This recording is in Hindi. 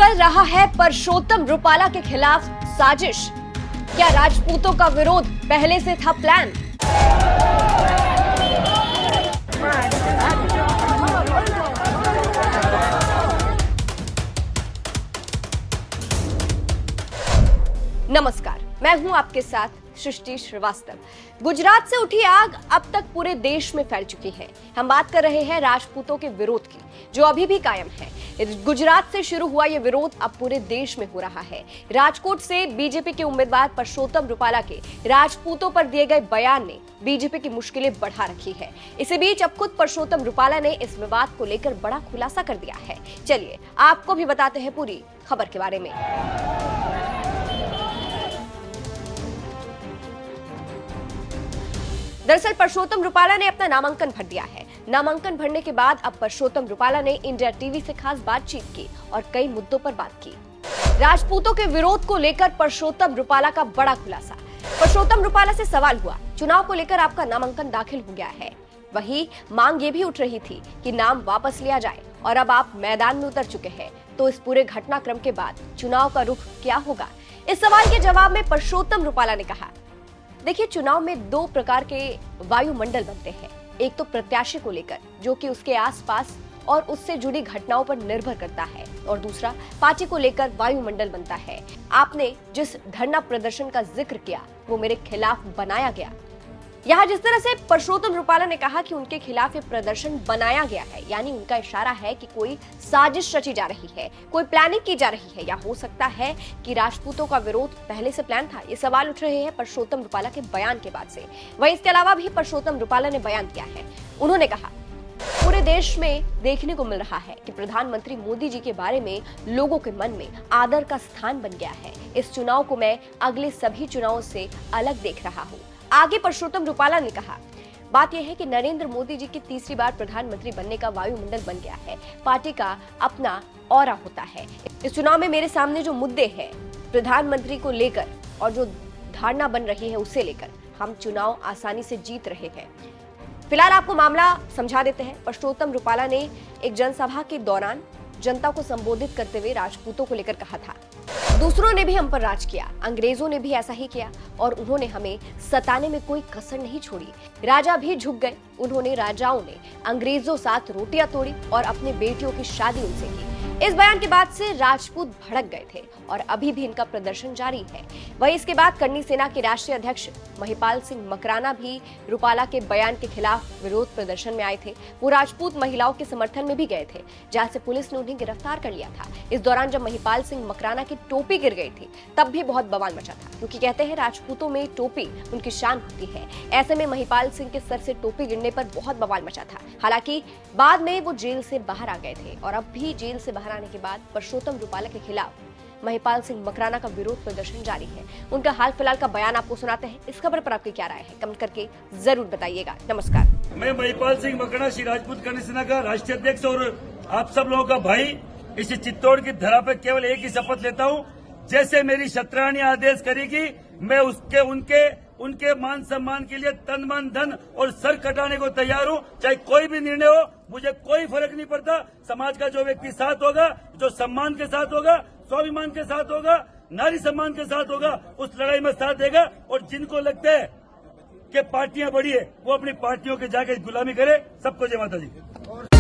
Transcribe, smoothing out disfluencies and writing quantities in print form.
चल रहा है परषोत्तम रुपाला के खिलाफ साजिश। क्या राजपूतों का विरोध पहले से था प्लान? नमस्कार, मैं हूं आपके साथ सृष्टि श्रीवास्तव। गुजरात से उठी आग अब तक पूरे देश में फैल चुकी है। हम बात कर रहे हैं राजपूतों के विरोध की, जो अभी भी कायम है। गुजरात से शुरू हुआ यह विरोध अब पूरे देश में हो रहा है। राजकोट से बीजेपी के उम्मीदवार परषोत्तम रुपाला के राजपूतों पर दिए गए बयान ने बीजेपी की मुश्किलें बढ़ा रखी है। इसी बीच अब खुद परषोत्तम रुपाला ने इस विवाद को लेकर बड़ा खुलासा कर दिया है। चलिए आपको भी बताते हैं पूरी खबर के बारे में। दरअसल परषोत्तम रुपाला ने अपना नामांकन भर दिया है। नामांकन भरने के बाद अब परषोत्तम रुपाला ने इंडिया टीवी से खास बातचीत की और कई मुद्दों पर बात की। राजपूतों के विरोध को लेकर परषोत्तम रुपाला का बड़ा खुलासा। परषोत्तम रुपाला से सवाल हुआ, चुनाव को लेकर आपका नामांकन दाखिल हो गया है, वही मांग ये भी उठ रही थी कि नाम वापस लिया जाए और अब आप मैदान में उतर चुके हैं, तो इस पूरे घटनाक्रम के बाद चुनाव का रुख क्या होगा? इस सवाल के जवाब में परषोत्तम रुपाला ने कहा, देखिए, चुनाव में दो प्रकार के वायुमंडल बनते हैं। एक तो प्रत्याशी को लेकर, जो कि उसके आसपास और उससे जुड़ी घटनाओं पर निर्भर करता है, और दूसरा पार्टी को लेकर वायुमंडल बनता है। आपने जिस धरना प्रदर्शन का जिक्र किया वो मेरे खिलाफ बनाया गया। यहाँ जिस तरह से परषोत्तम रुपाला ने कहा कि उनके खिलाफ ये प्रदर्शन बनाया गया है, यानी उनका इशारा है कि कोई साजिश रची जा रही है, कोई प्लानिंग की जा रही है, या हो सकता है कि राजपूतों का विरोध पहले से प्लान था। ये सवाल उठ रहे हैं परषोत्तम रुपाला के बयान के बाद से। वहीं इसके अलावा भी परषोत्तम रुपाला ने बयान किया है। उन्होंने कहा, पूरे देश में देखने को मिल रहा है कि प्रधानमंत्री मोदी जी के बारे में लोगों के मन में आदर का स्थान बन गया है। इस चुनाव को मैं अगले सभी चुनावों से अलग देख रहा हूँ। आगे परषोत्तम रुपाला ने कहा, बात यह है कि नरेंद्र मोदी जी की तीसरी बार प्रधानमंत्री बनने का वायुमंडल बन गया है। पार्टी का अपना ऑरा होता है। इस चुनाव में मेरे सामने जो मुद्दे हैं प्रधानमंत्री को लेकर और जो धारणा बन रही है उसे लेकर, हम चुनाव आसानी से जीत रहे हैं। फिलहाल आपको मामला समझा देते हैं। परषोत्तम रुपाला ने एक जनसभा के दौरान जनता को संबोधित करते हुए राजपूतों को लेकर कहा था, दूसरों ने भी हम पर राज किया, अंग्रेजों ने भी ऐसा ही किया और उन्होंने हमें सताने में कोई कसर नहीं छोड़ी। राजा भी झुक गए, उन्होंने राजाओं ने अंग्रेजों साथ रोटियां तोड़ी और अपने बेटियों की शादी उनसे की। इस बयान के बाद से राजपूत भड़क गए थे और अभी भी इनका प्रदर्शन जारी है। वहीं इसके बाद करनी सेना के राष्ट्रीय अध्यक्ष महिपाल सिंह मकराना भी रुपाला के बयान के खिलाफ विरोध प्रदर्शन में आए थे। वो राजपूत महिलाओं के समर्थन में भी गए थे, जहां से पुलिस ने उन्हें गिरफ्तार कर लिया था। इस दौरान जब महिपाल सिंह मकराना की टोपी गिर गई थी, तब भी बहुत बवाल मचा था, क्योंकि कहते हैं राजपूतों में टोपी उनकी शान होती है। ऐसे में महिपाल सिंह के सर से टोपी गिरने पर बहुत बवाल मचा था। हालांकि बाद में वो जेल से बाहर आ गए थे और अब भी जेल से बाहर आने के बाद परषोत्तम रुपाला के खिलाफ महिपाल सिंह मकराना का विरोध प्रदर्शन जारी है। उनका हाल फिलहाल का बयान आपको सुनाते हैं। इस खबर पर आपकी क्या राय है, कमेंट करके जरूर बताइएगा। नमस्कार, मैं महिपाल सिंह मकराना, श्री राजपूत करनी सेना का राष्ट्रीय अध्यक्ष और आप सब लोगों का भाई, इस चित्तौड़ की धरा पर केवल एक ही शपथ लेता हूँ, जैसे मेरी क्षत्राणी आदेश करेगी, मैं उनके मान सम्मान के लिए तन मन धन और सर कटाने को तैयार हूँ। चाहे कोई भी निर्णय हो, मुझे कोई फर्क नहीं पड़ता। समाज का जो व्यक्ति साथ होगा, जो सम्मान के साथ होगा, स्वाभिमान के साथ होगा, नारी सम्मान के साथ होगा, उस लड़ाई में साथ देगा। और जिनको लगता है कि पार्टियां बड़ी है, वो अपनी पार्टियों के जाके गुलामी करे। सबको जय माता दी।